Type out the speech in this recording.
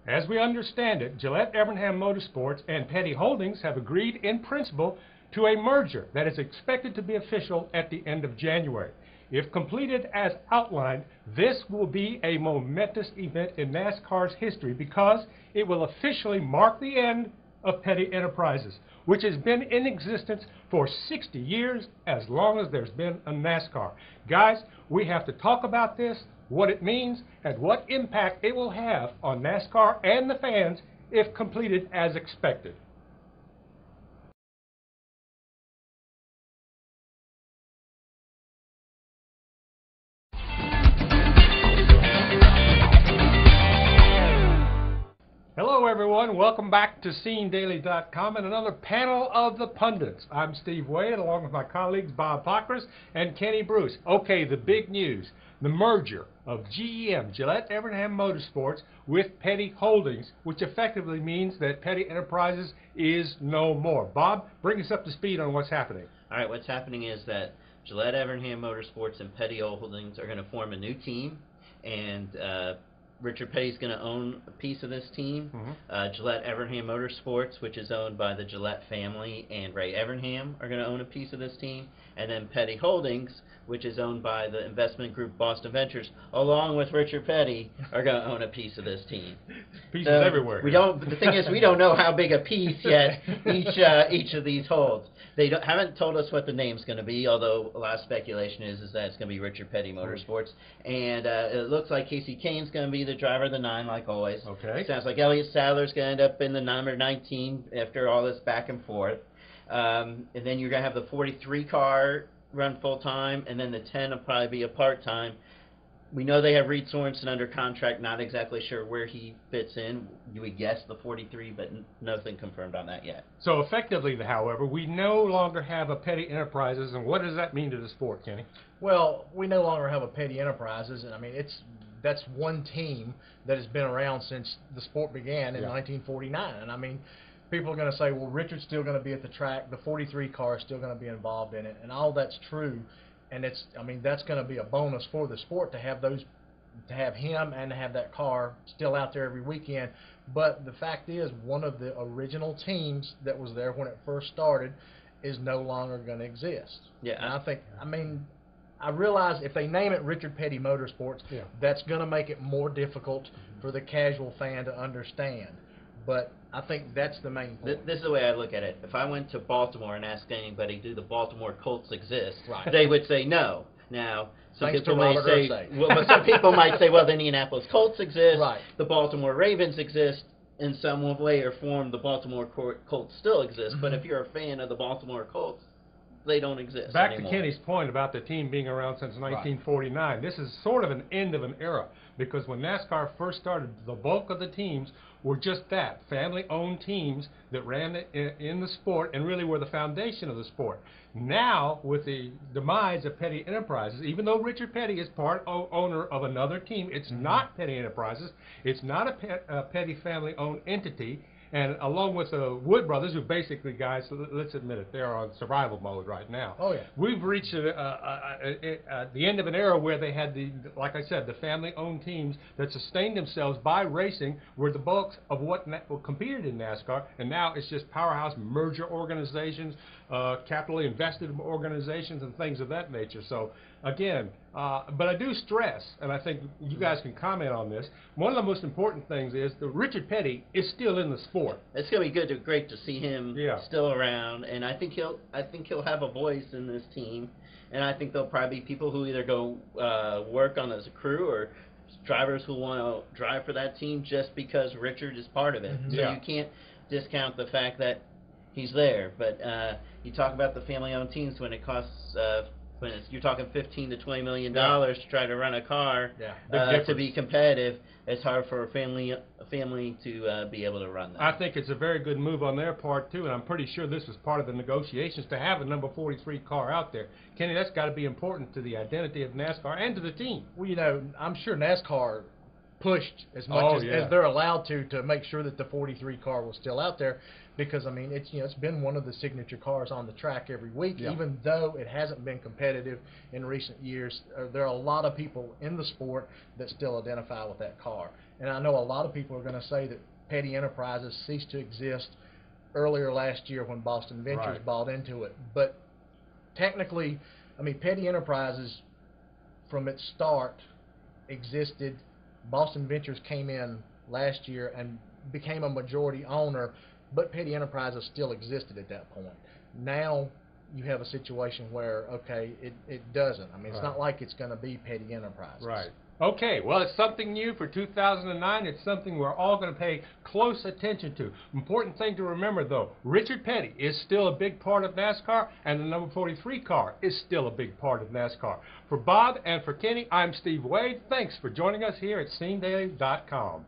As we understand it, Gillette-Evernham Motorsports and Petty Holdings have agreed in principle to a merger that is expected to be official at the end of January. If completed as outlined, this will be a momentous event in NASCAR's history because it will officially mark the end of Petty Enterprises, which has been in existence for 60 years, as long as there's been a NASCAR. Guys, we have to talk about this, what it means, and what impact it will have on NASCAR and the fans if completed as expected. Hello everyone, welcome back to SceneDaily.com and another panel of the pundits. I'm Steve Wade along with my colleagues Bob Pockris and Kenny Bruce. Okay, the big news, the merger of GEM, Gillette-Evernham Motorsports, with Petty Holdings, which effectively means that Petty Enterprises is no more. Bob, bring us up to speed on what's happening. All right, what's happening is that Gillette-Evernham Motorsports and Petty Holdings are going to form a new team, and Richard Petty's going to own a piece of this team. Gillette-Evernham Motorsports, which is owned by the Gillette family, and Ray Evernham are going to own a piece of this team. And then Petty Holdings, which is owned by the investment group Boston Ventures, along with Richard Petty, are going to own a piece of this team. Pieces everywhere. The thing is, we don't know how big a piece yet each of these holds. They haven't told us what the name's going to be, although a lot of speculation is that it's going to be Richard Petty Motorsports. And it looks like Casey Kane's going to be the driver of the 9, like always. Okay. Sounds like Elliott Sadler's going to end up in the number 19 after all this back and forth. And then you're going to have the 43 car run full-time, and then the 10 will probably be a part-time. We know they have Reed Sorensen under contract, not exactly sure where he fits in. You would guess the 43, but nothing confirmed on that yet. So effectively, however, we no longer have a Petty Enterprises, and what does that mean to the sport, Kenny? Well, we no longer have a Petty Enterprises, and I mean, that's one team that has been around since the sport began in 1949, and I mean, people are going to say, well, Richard's still going to be at the track, the 43 car is still going to be involved in it, and all that's true. And I mean, that's going to be a bonus for the sport to have him and to have that car still out there every weekend. But the fact is, one of the original teams that was there when it first started is no longer going to exist. Yeah. And I realize if they name it Richard Petty Motorsports, that's going to make it more difficult for the casual fan to understand. But I think that's the main point. This is the way I look at it. If I went to Baltimore and asked anybody, do the Baltimore Colts exist? Right. They would say no. Now, some Thanks people to may Robert say, Irsay. well, but some people might say, well, the Indianapolis Colts exist. Right. The Baltimore Ravens exist. In some way or form, the Baltimore Colts still exist. But if you're a fan of the Baltimore Colts, they don't exist Back anymore. to Kenny's point about the team being around since 1949, this is sort of an end of an era, because when NASCAR first started, the bulk of the teams were just that, family-owned teams that ran in the sport and really were the foundation of the sport. Now, with the demise of Petty Enterprises, even though Richard Petty is part owner of another team, it's not Petty Enterprises, it's not a Petty family-owned entity. And along with the Wood brothers, who basically, guys, let's admit it, they're on survival mode right now. Oh, yeah. We've reached the end of an era where they had, like I said, the family-owned teams that sustained themselves by racing were the bulk of what competed in NASCAR, and now it's just powerhouse merger organizations, capitally invested organizations, and things of that nature. So, again, but I do stress, and I think you guys can comment on this, one of the most important things is that Richard Petty is still in the sport. It's going to be great to see him still around, and I think he'll have a voice in this team, and I think there'll probably be people who either go work on as a crew or drivers who want to drive for that team just because Richard is part of it. So you can't discount the fact that he's there. But you talk about the family-owned teams when it costs. You're talking $15 to $20 million to try to run a car to be competitive. It's hard for a family to be able to run that. I think it's a very good move on their part too, and I'm pretty sure this was part of the negotiations to have a number 43 car out there. Kenny, that's got to be important to the identity of NASCAR and to the team. Well, you know, I'm sure NASCAR pushed as much as they're allowed to make sure that the 43 car was still out there, because I mean it's been one of the signature cars on the track every week, even though it hasn't been competitive in recent years. There are a lot of people in the sport that still identify with that car, and I know a lot of people are going to say that Petty Enterprises ceased to exist earlier last year when Boston Ventures bought into it, but technically, I mean, Petty Enterprises from its start existed. Boston Ventures came in last year and became a majority owner, but Petty Enterprises still existed at that point. Now you have a situation where, okay, it doesn't. I mean, it's not like it's going to be Petty Enterprises. Right. Okay, well, it's something new for 2009. It's something we're all going to pay close attention to. Important thing to remember, though, Richard Petty is still a big part of NASCAR, and the number 43 car is still a big part of NASCAR. For Bob and for Kenny, I'm Steve Wade. Thanks for joining us here at SceneDaily.com.